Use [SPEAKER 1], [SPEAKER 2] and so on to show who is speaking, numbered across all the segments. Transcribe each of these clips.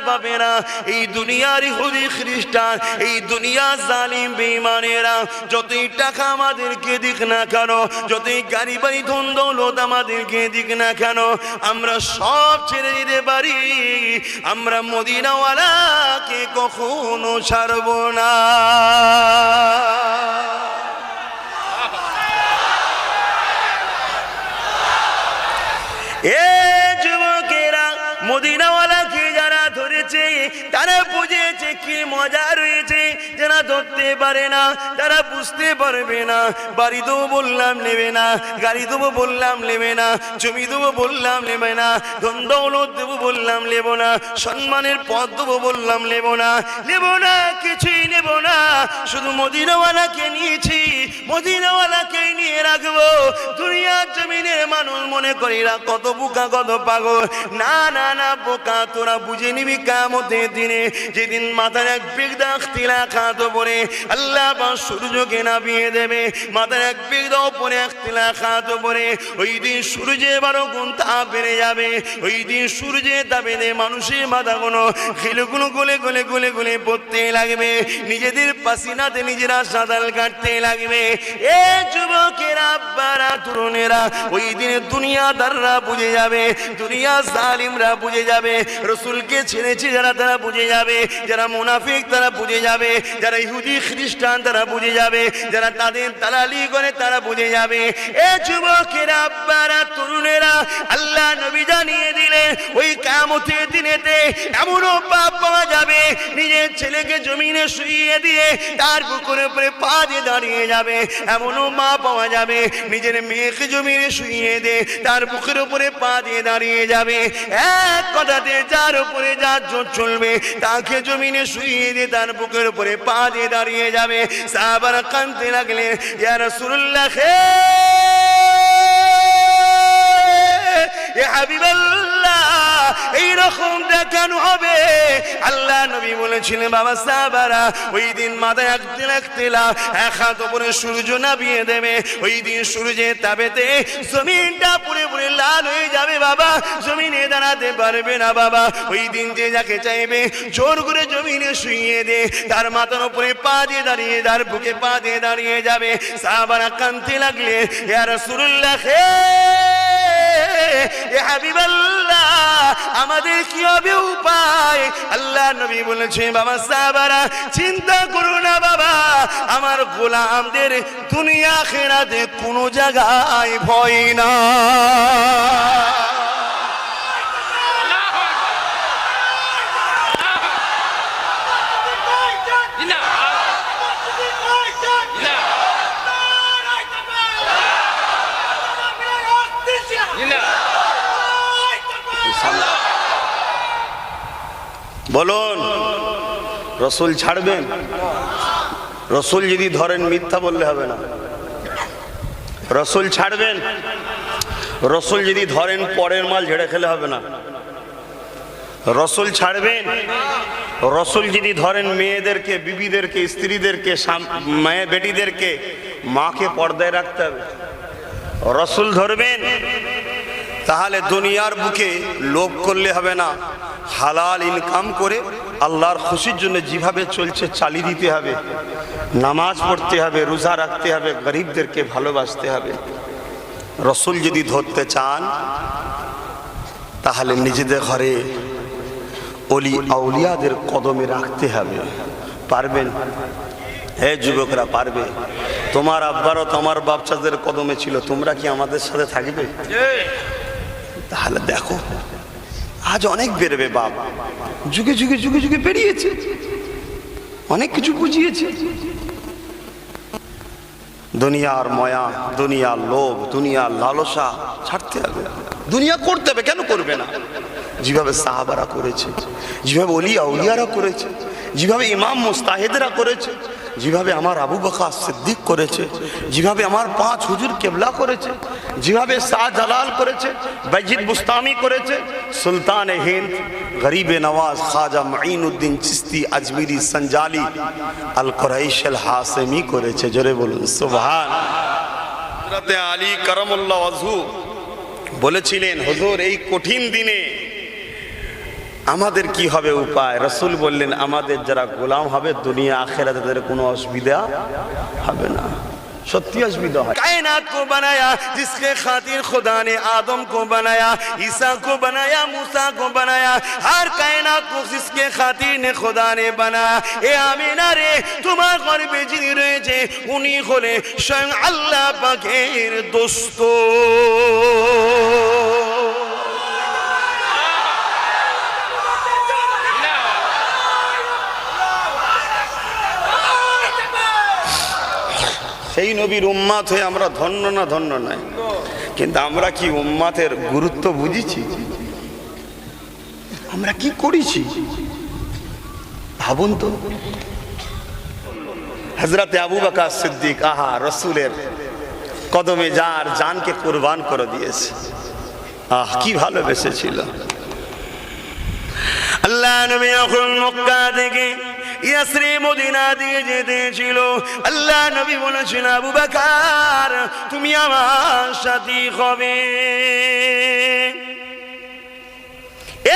[SPEAKER 1] পাবে না। এই দুনিয়ার ইহুদি খ্রিস্টান, এই দুনিয়ার জালিম বেঈমানেরা যতই টাকা আমাদেরকে দিক না কেন, যতই গাড়ি বাড়ি ধন দৌলত আমাদেরকে দিক না কেন, আমরা সব ছেড়ে দিতে পারি, আমরা মদিনাওয়ালাকে কখনো ছাড়ব না। এ যুবকেরা, মদিনাওয়ালাকে যারা ধরেছে তারা বুঝেছে কি মজা রয়েছে। যারা ধরতে পারে না তারা বুঝতে পারবে না। বাড়ি দেবো বললাম নেবে না, গাড়ি দেবো বললাম নেবে না, জমি দেবো বললাম নেবে না, ধন দৌলত দেবো বললাম নেব না, সম্মানের পদ দেবো বললাম নেব না, নেব না, কিছুই নেব না। শুধু মদিনাওয়ালাকে নিয়েছি, মদিনাওয়ালাকে নিয়ে রাখবো। দুনিয়ার জমিনের মানুষ মনে করে এরা কত বোকা কত পাগল। না না না বোকা, তোরা বুঝে নিবি কিয়ামতের দিনে, যেদিন মাথার এক বিগদা তিলা খাত পরে আল্লাহ পাক সূর্যকে নামিয়ে দেবে, মাথার এক বিগদা উপরে এক তিলা খাত পরে ওই দিন সূর্যে 12 গুণ তাপ বেড়ে যাবে। ওই দিন সূর্যে তাপে মানুষের মাথাগুলো খিলগুলো গলে গলে গলে গলে পড়তে লাগবে, নিজেদের পাসিনাতে নিজেরা সাঁতার কাটতে লাগবে। এ যুবকেরা, আব্বারা, তরুণেরা, ওই দিনে দুনিয়াদাররা বুঝে যাবে, দুনিয়া জালিমরা বুঝে যাবে, রসুলকে ছেড়েছে যারা তারা বুঝে যাবে, যারা মুনাফিক তারা বুঝে যাবে, যারা ইহুদি খ্রিস্টান তারা বুঝে যাবে, যারা তাদের দালালি করে তারা বুঝে যাবে। এ যুবকেরা, আব্বারা, তরুণেরা, আল্লাহ নবী জানিয়ে দিলেন ওই কিয়ামতের দিনেতে এমনও পাপ পাওয়া যাবে, নিজের ছেলেকে জমিনে শুইয়ে দিয়ে তার বুকের উপরে পা দিয়ে দাঁড়িয়ে যাবে। এমনও মা পাওয়া যাবে, নিজের মেয়েকে জমিনে শুইয়ে দিয়ে তার বুকের উপরে পা দিয়ে দাঁড়িয়ে যাবে। এক কথাতে যার উপরে যার জোর চলবে তাকে জমিনে শুইয়ে দিয়ে তার বুকের উপরে পা দিয়ে দাঁড়িয়ে যাবে। সাহাবারা কাঁদতে লাগলেন, ইয়া রাসূলুল্লাহ, ইয়া হাবিবাল্লাহ, এইরকম কেন হবে? আল্লাহ নবী বলেছিলেন, বাবা সাহাবারা, ওই দিন মাথায় এক তেলা এক হাত উপরে সূর্য নামিয়ে দেবে। ওই দিন সূর্যের তাপেতে জমিনটা পুরে পুরে লাল হয়ে যাবে বাবা, জমিনে দাঁড়াতে পারবে না বাবা। ওই দিন যে যাকে চাইবে জোর করে জমিনে শুইয়ে দে, তার মাথার উপরে পা দিয়ে দাঁড়িয়ে, তার বুকে পা দিয়ে দাঁড়িয়ে যাবে। সাহাবারা কাঁদতে লাগলে, ইয়া রাসূলুল্লাহ, এ হাবিবাল্লাহ, আমাদের কি হবে উপায়? আল্লাহ নবী বলেছেন, বাবা সাহাবারা, চিন্তা করো না বাবা, আমার গোলামদের দুনিয়া আখিরাতে কোনো জায়গায় ভয় না। বলুন, রসুল ছাড়বেন? রসুল যদি ধরেন মিথ্যা বললে হবে না। রসুল ছাড়বেন? রসুল যদি ধরেন পরের মাল ঝেড়ে খেলে হবে না। রসুল ছাড়বেন? রসুল যদি ধরেন মেয়েদেরকে, বিবিদেরকে, স্ত্রীদেরকে, মেয়ে বেটিদেরকে, মাকে পর্দায় রাখতে হবে। রসুল ধরবেন? তাহলে দুনিয়ার বুকে লোভ করলে হবে না, হালাল ইনকাম করে আল্লাহর খুশির জন্য যেভাবে চলছে চালিয়ে দিতে হবে। নামাজ পড়তে হবে, রোজা রাখতে হবে, গরিবদেরকে ভালোবাসতে হবে। রসুল যদি ধরতে চান তাহলে নিজেদের ঘরে অলি আউলিয়াদের কদমে রাখতে হবে। পারবেন? হে যুবকরা, পারবে? তোমার আব্বারও তোমার বাচ্চাদের কদমে ছিল, তোমরা কি আমাদের সাথে থাকবে? তাহলে দেখো, আজ অনেক বেরোবে বাপ, যুগে যুগে যুগে যুগে বেরিয়েছে, অনেক কিছু বুঝিয়েছে। দুনিয়ার ময়া, দুনিয়ার লোভ, দুনিয়ার লালসা ছাড়তে হবে। দুনিয়া করতে হবে, কেন করবে না? যেভাবে সাহাবারা করেছে, যেভাবে ওলি আউলিয়ারা করেছে, যেভাবে ইমাম মুস্তাহিদরা করেছে, যেভাবে আমার আবু বকর সিদ্দিক করেছে, যেভাবে আমার 5 হুজুর কেবলা করেছে, যেভাবে শাহজালাল করেছে, বাইজিদ বুস্তামি করেছে, সুলতান হিন্দ, গরিবে নওয়াজ খাজা মুঈনুদ্দিন চিস্তি আজমিরি সঞ্জালি আল কুরাইশ আল হাসেমি করেছে। জোরে বলুন সুবহান। হযরত আলী কারামাল্লাহু ওয়াজহু বলেছিলেন, হুজুর এই কঠিন দিনে আমাদের কি হবে উপায়? রাসূল বললেন আমাদের যারা গোলাম হবে দুনিয়া আখিরাতে তাদের কোনো অসুবিধা হবে না। सत्य असुविधा है। कायनात को बनाया जिसके खातिर खुदा ने आदम को बनाया, ईसा को बनाया, मूसा को बनाया, हर कायनात को जिसके खातिर ने खुदा ने बनाया। ए आमीना रे तुम्हार गर्भे যিনি রয়েছে উনি হলেন স্বয়ং আল্লাহ পাকের দোস্ত। সেই নবীর উম্মাত হয়ে আমরা ধন্য না ধন্য নাই, কিন্তু আমরা কি উম্মাতের গুরুত্ব বুঝেছি? আমরা কি করেছি ভাবুন তো। হযরত আবু বকর সিদ্দিক আহা রাসূলের কদমে যার জানকে কুরবান করে দিয়েছে, আহ কি ভালোবেসেছিল। আল্লাহ নবী যখন মক্কা থেকে ইয়াসরিব মদিনা দিয়ে যেতেছিল, আল্লাহ নবী বলেছেন আবু বকর তুমি আমার সাথী হবে।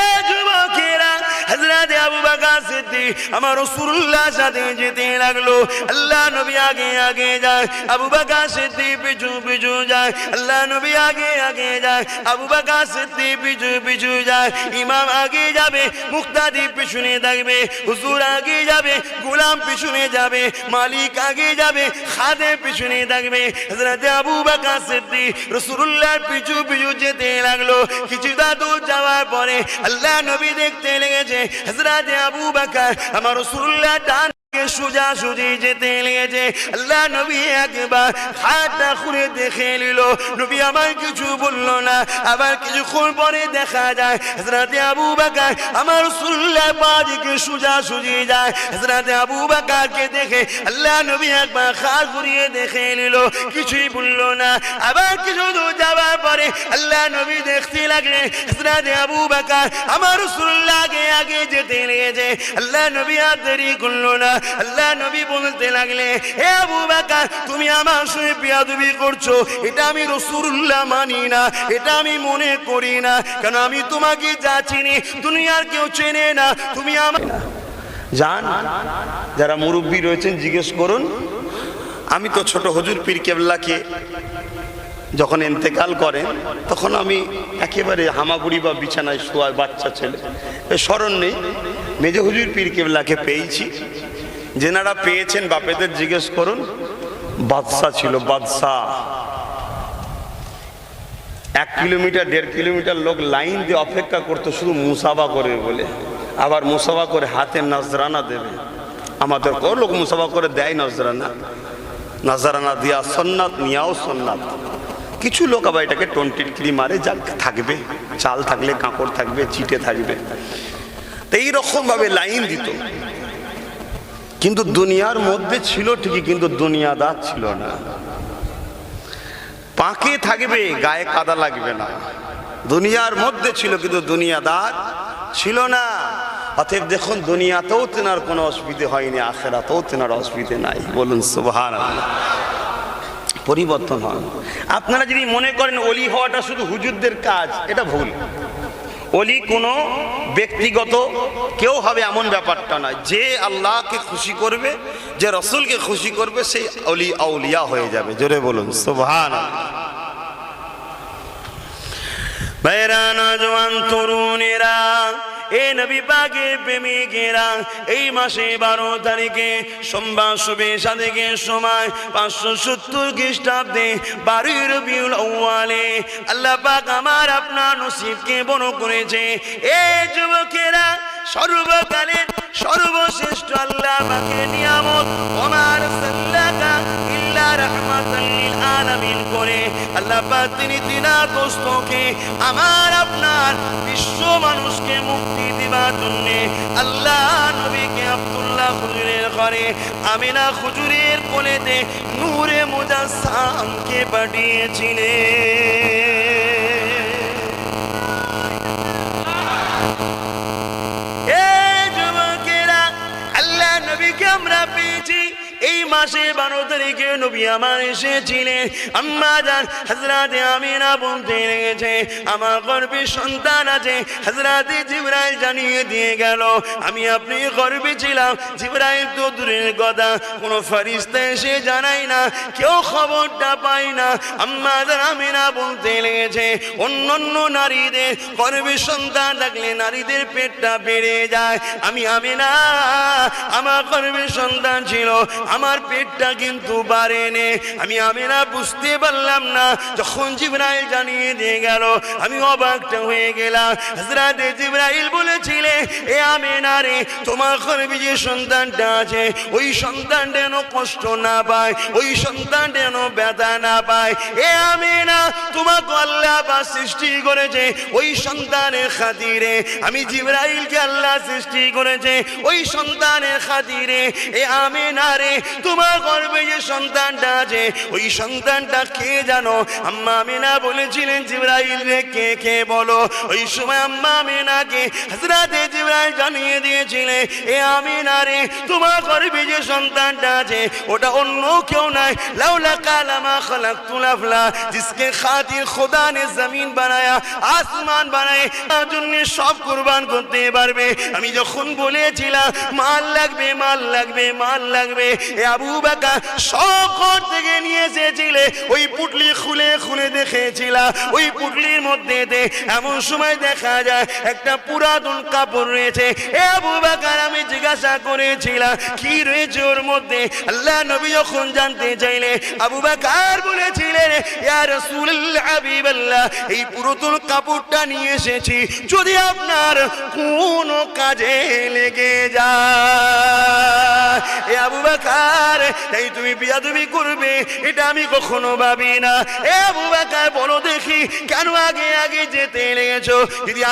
[SPEAKER 1] এ যুবকেরা হযরত আবু বকর সিদ্দিক আমার রাসূলুল্লাহর সাথে যেতে লাগলো। আল্লাহ নবী আগে আগে যায়, আবু বকর সিদ্দিক পিছু পিছু যায়। আল্লাহ নবী আগে আগে যায়, আবু বকর সিদ্দিক পিছু পিছু যায়। ইমাম আগে যাবে, মুক্তাদি পিছনে থাকবে, হুজুর আগে যাবে, গোলাম পিছনে যাবে, মালিক আগে যাবে, খাদেম পিছনে থাকবে। হযরত আবু বকর সিদ্দিক রাসূলুল্লাহর পিছু পিছু যেতে লাগলো। কিছুটা দূর যাওয়ার পরে আল্লাহ নবী দেখতে লেগেছে হযরত আবু বকর আমার রাসূলুল্লাহ ডান সোজা সুজি যেতে লেগেছে। আল্লাহ নবী একবার হাতটা খুলে দেখে নিল, নবী আমার কিছু বলল না। আবার কিছুক্ষণ পরে দেখা যায় হযরত আবু বকর আমার রাসূলুল্লাহ বাদিকে সোজা সুজি যায়। হযরত আবু বকরকে দেখে আল্লাহ নবী একবার হাত ঘুরিয়ে দেখে নিল, কিছুই বলল না। আবার কিছু দূর যাওয়ার পরে আল্লাহ নবী দেখতে লাগলেন হযরত আবু বকর আমার রাসূলুল্লাহ আগে আগে যেতে লেগেছে। আল্লাহ নবী আর দেরি করল না। আল্লাহ নবী বলতে লাগলে হে আবু বকর তুমি আমার সঙ্গে বেয়াদবি করছো, এটা আমি রাসূলুল্লাহ মানি না, এটা আমি মনে করি না, কারণ আমি তোমাকে যা চিনি দুনিয়ার কেউ চেনে না। তুমি আমার জান, যারা মুরব্বী রয়েছেন জিজ্ঞেস করুন। আমি তো ছোট হুজুর পীর কেবলাকে যখন ইন্তেকাল করেন তখন আমি একেবারে হামাগুড়ি বা বিছানায় শোয়া বাচ্চা ছেলে, স্মরণ নেই। মেজে হুজুর পীর কেবলাকে পেয়েছি, যেনারা পেয়েছেন বাপেদের জিজ্ঞেস করুন। বাদশা ছিল, বাদশা। 1 কিলোমিটার 1.5 কিলোমিটার লোক লাইন দিয়ে অপেক্ষা করতো শুধু মুসাফা করে বলে, আবার মুসাফা করে হাতে নজরানা দেবে। আমাদের কো লোক মুসাফা করে দেয় নজরানা, নজরানা দিয়া সন্ন্যাত নিয়াও সন্ন্যাত। কিছু লোক আবার এটাকে টন্টিটকিরি মারে, যা থাকবে, চাল থাকলে কাঁকড় থাকবে, চিটে থাকবে, তো এইরকম ভাবে লাইন দিত। কিন্তু দুনিয়ার মধ্যে ছিল ঠিকই, কিন্তু দুনিয়াদার ছিল না। পাকে থাকবে, গায়ে কাদা লাগবে না, দুনিয়ার মধ্যে ছিল কিন্তু দুনিয়াদার ছিল না। অতএব দেখুন দুনিয়াতেও তেনার কোনো অসুবিধে হয়নি, আখিরাতেও তেনার অসুবিধে নাই। বলুন সুবহানাল্লাহ। পরিবর্তন হন। আপনারা যদি মনে করেন ওলি হওয়াটা শুধু হুজুরদের কাজ, এটা ভুল। ওলি কোনো ব্যক্তিগত কেউ হবে এমন ব্যাপারটা নয়। যে আল্লাহকে খুশি করবে, যে রসুলকে খুশি করবে, সেই ওলি আউলিয়া হয়ে যাবে। জোরে বলুন সুবহানাল্লাহ। ভাইরা, নওজোয়ান তরুণেরা, এ নবী পাকের প্রেমিকেরা, এই মাসে 12 তারিখে সোমবার শুভে সাদেকের সময় 570 খ্রিস্টাব্দে 12 রবিউল আউয়ালে আল্লাহ পাক আমার আপনার নসিবকে বড় করেছে। এই যুবকেরা, সর্বকালের সর্বশ্রেষ্ঠ আল্লাহ পাকের নিয়ামত ওমার সাল্লাকা ইল্লা রাহমাতাল লিল আলামিন করে আল্লাহ পাক তিনি তিনার দোস্তকে আমার আপনার বিশ্ব মানুষকে মুক্তি দেবার জন্য আল্লাহ নবীকে আব্দুল্লাহ হুজুরের ঘরে আমিনা হুজুরের কোলেতে নূরে মুজাসসামকে পাঠিয়েছিলেন। আমরা পেয়েছি এই মাসে 12 তারিখে নবী আমার এসেছিলেন। আম্মা জান হযরতে আমিনা বলতে লেগেছে আমার গর্ভে সন্তান আছে। হযরতে জিবরাইল জানিয়ে দিয়ে গেল আমি আপনি গর্ভে ছিলাম। জিবরাইল তো দূরের কথা, কোনো ফেরেশতা এসে জানাই না, কেউ খবরটা পায় না। আম্মা জান আমিনা বলতে লেগেছে অন্যান্য নারীদের গর্ভে সন্তান থাকলে নারীদের পেটটা বেড়ে যায়। আমি আমিনা আমার গর্ভে সন্তান ছিল, আমার পেটটা কিন্তু বাড়েনি। আমি আমিনা বুঝতে পারলাম না। যখন জিবরাইল জানিয়ে দিয়ে গেল আমি অবাকটা হয়ে গেলাম। হযরতে জিবরাইল বলেছিলেন এ আমিনা রে, তোমার গর্ভে যে সন্তানটা আছে ওই সন্তান যেন কষ্ট না পায়, ওই সন্তান যেন ব্যথা না পায়। এ আমিনা, তোমাকে আল্লাহ পাক সৃষ্টি করেছে ওই সন্তানের খাতিরে। আমি জিবরাইলকে আল্লাহ সৃষ্টি করেছে ওই সন্তানের খাতিরে। এ আমিনা রে, তোমার গর্ভে যে সন্তানটা আছে ওই সন্তানটা কে জানো? আম্মা আমিনা বলেছিলেন জিবরাইল রে কে কে বলো। ওই সময় আম্মা আমিনাকে হযরতে জিবরাইল জানিয়ে দিয়েছিলেন এ আমিনা রে, তোমার গর্ভে যে সন্তানটা আছে ওটা অন্য কেউ নাই। লাউলা কালামা খালাকতুল আফলা, जिसके खातिर खुदा ने जमीन बनाया आसमान बनाए তার জন্য সব কুরবান করতে পারবে। আমি যখন বলেছিলাম মাল লাগবে মাল লাগবে মাল লাগবে, এ আবু বকর শহর থেকে নিয়ে এসেছিলে ওই পুটলি খুলে খুলে দেখেছিলা। ওই পুটলির মধ্যে এমন সময় দেখা যায় একটা পুরাতন কাপড় রয়েছে। এ আবু বকর, আমি জিজ্ঞাসা করেছিলাম কি রয়েছে ওর মধ্যে। আল্লাহ নবী যখন জানতে চাইলে আবু বকর বলেছিলেন ইয়া রাসূলুল্লাহ হাবিবাল্লাহ, এই পুরাতন কাপড়টা নিয়ে এসেছি যদি আপনার কোনো কাজে লেগে যায়। এ আবু বকর, তাই তুমি বিয়াদবি করবে এটা আমি কখনো ভাবি না। এ আবু বকর, বলো দেখি কেন আগে আগে যেতে লেগেছো? যদি